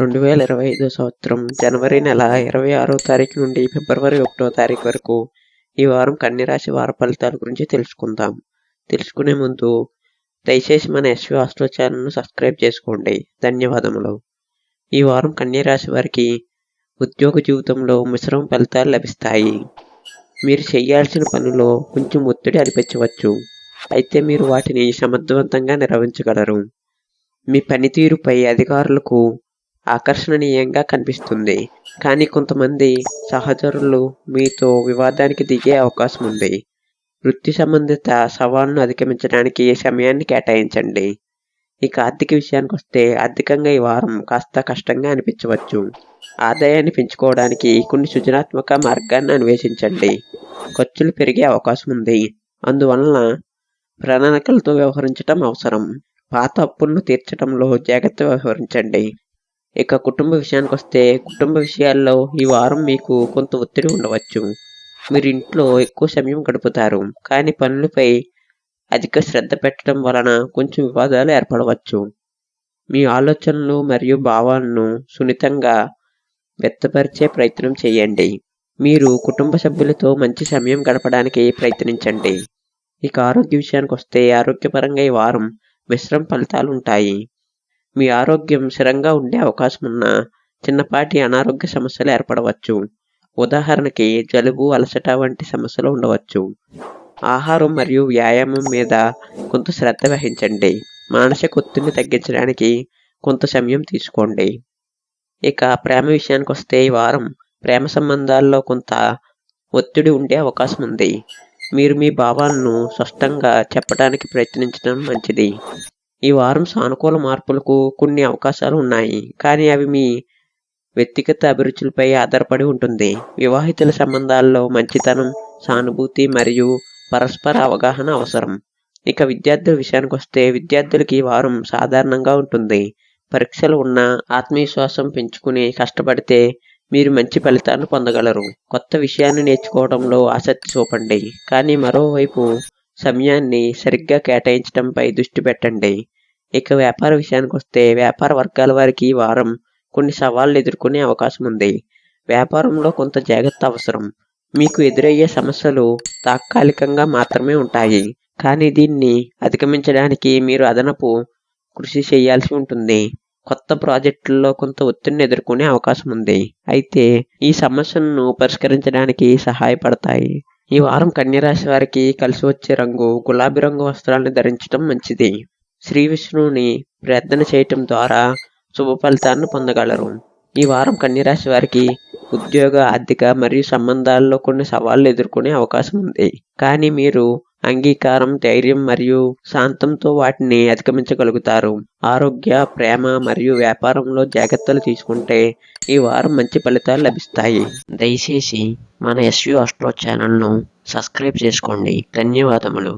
2025 సంవత్సరం జనవరి నెల 26వ తారీఖు నుండి ఫిబ్రవరి 1వ తారీఖు వరకు ఈ వారం కన్యరాశి వార ఫలితాల గురించి తెలుసుకుందాం. తెలుసుకునే ముందు దయచేసి మన ఎస్వి ఆస్ట్రో ఛానల్ను సబ్స్క్రైబ్ చేసుకోండి. ధన్యవాదములు. ఈ వారం కన్యరాశి వారికి ఉద్యోగ జీవితంలో మిశ్రమ ఫలితాలు లభిస్తాయి. మీరు చేయాల్సిన పనుల్లో కొంచెం ఒత్తిడి అనిపించవచ్చు, అయితే మీరు వాటిని సమర్థవంతంగా నిర్వహించగలరు. మీ పనితీరుపై అధికారులకు ఆకర్షణీయంగా కనిపిస్తుంది, కానీ కొంతమంది సహచరులు మీతో వివాదానికి దిగే అవకాశం ఉంది. వృత్తి సంబంధిత సవాళ్లను అధిగమించడానికి సమయాన్ని కేటాయించండి. ఇక ఆర్థిక విషయానికి వస్తే ఆర్థికంగా ఈ వారం కాస్త కష్టంగా అనిపించవచ్చు. ఆదాయాన్ని పెంచుకోవడానికి కొన్ని సృజనాత్మక మార్గాన్ని అన్వేషించండి. ఖర్చులు పెరిగే అవకాశం ఉంది, అందువలన ప్రణాళికలతో వ్యవహరించడం అవసరం. పాత అప్పులను తీర్చడంలో జాగ్రత్త వ్యవహరించండి. ఇక కుటుంబ విషయానికి వస్తే కుటుంబ విషయాల్లో ఈ వారం మీకు కొంత ఒత్తిడి ఉండవచ్చు. మీరు ఇంట్లో ఎక్కువ సమయం గడుపుతారు, కానీ పనులపై అధిక శ్రద్ధ పెట్టడం వలన కొంచెం వివాదాలు ఏర్పడవచ్చు. మీ ఆలోచనలు మరియు భావాలను సున్నితంగా వ్యక్తపరిచే ప్రయత్నం చేయండి. మీరు కుటుంబ సభ్యులతో మంచి సమయం గడపడానికి ప్రయత్నించండి. ఇక ఆరోగ్య విషయానికి వస్తే ఆరోగ్యపరంగా ఈ వారం మిశ్రమ ఫలితాలు ఉంటాయి. మీ ఆరోగ్యం స్థిరంగా ఉండే అవకాశం ఉన్న చిన్నపాటి అనారోగ్య సమస్యలు ఏర్పడవచ్చు. ఉదాహరణకి జలుబు, అలసట వంటి సమస్యలు ఉండవచ్చు. ఆహారం మరియు వ్యాయామం మీద కొంత శ్రద్ధ వహించండి. మానసిక ఒత్తిడిని తగ్గించడానికి కొంత సమయం తీసుకోండి. ఇక ప్రేమ విషయానికి వస్తే ఈ వారం ప్రేమ సంబంధాల్లో కొంత ఒత్తిడి ఉండే అవకాశం ఉంది. మీరు మీ భావాలను స్పష్టంగా చెప్పడానికి ప్రయత్నించడం మంచిది. ఈ వారం సానుకూల మార్పులకు కొన్ని అవకాశాలు ఉన్నాయి, కానీ అవి మీ వ్యక్తిగత అభిరుచులపై ఆధారపడి ఉంటుంది. వివాహితుల సంబంధాల్లో మంచితనం, సానుభూతి మరియు పరస్పర అవగాహన అవసరం. ఇక విద్యార్థుల విషయానికి వస్తే విద్యార్థులకి ఈ వారం సాధారణంగా ఉంటుంది. పరీక్షలు ఉన్న ఆత్మవిశ్వాసం పెంచుకుని కష్టపడితే మీరు మంచి ఫలితాలను పొందగలరు. కొత్త విషయాన్ని నేర్చుకోవడంలో ఆసక్తి చూపండి, కానీ మరోవైపు సమయాన్ని సరిగ్గా కేటాయించడంపై దృష్టి పెట్టండి. ఇక వ్యాపార విషయానికి వస్తే వ్యాపార వర్గాల వారికి ఈ వారం కొన్ని సవాళ్లు ఎదుర్కొనే అవకాశం ఉంది. వ్యాపారంలో కొంత జాగ్రత్త అవసరం. మీకు ఎదురయ్యే సమస్యలు తాత్కాలికంగా మాత్రమే ఉంటాయి, కానీ దీన్ని అధిగమించడానికి మీరు అదనపు కృషి చేయాల్సి ఉంటుంది. కొత్త ప్రాజెక్టుల్లో కొంత ఒత్తిడిని ఎదుర్కొనే అవకాశం ఉంది, అయితే ఈ సమస్యలను పరిష్కరించడానికి సహాయపడతాయి. ఈ వారం కన్యరాశి వారికి కలిసి వచ్చే రంగు గులాబీ రంగు వస్త్రాలను ధరించడం మంచిది. శ్రీ విష్ణువుని ప్రార్థన చేయటం ద్వారా శుభ ఫలితాలను పొందగలరు. ఈ వారం కన్యరాశి వారికి ఉద్యోగ, ఆర్థిక మరియు సంబంధాల్లో కొన్ని సవాళ్లు ఎదుర్కొనే అవకాశం ఉంది, కానీ మీరు అంగీకారం, ధైర్యం మరియు శాంతంతో వాటిని అధిగమించగలుగుతారు. ఆరోగ్య, ప్రేమ మరియు వ్యాపారంలో జాగ్రత్తలు తీసుకుంటే ఈ వారం మంచి ఫలితాలు లభిస్తాయి. దయచేసి మన ఎస్వి ఆస్ట్రో ఛానల్ను సబ్స్క్రైబ్ చేసుకోండి. ధన్యవాదములు.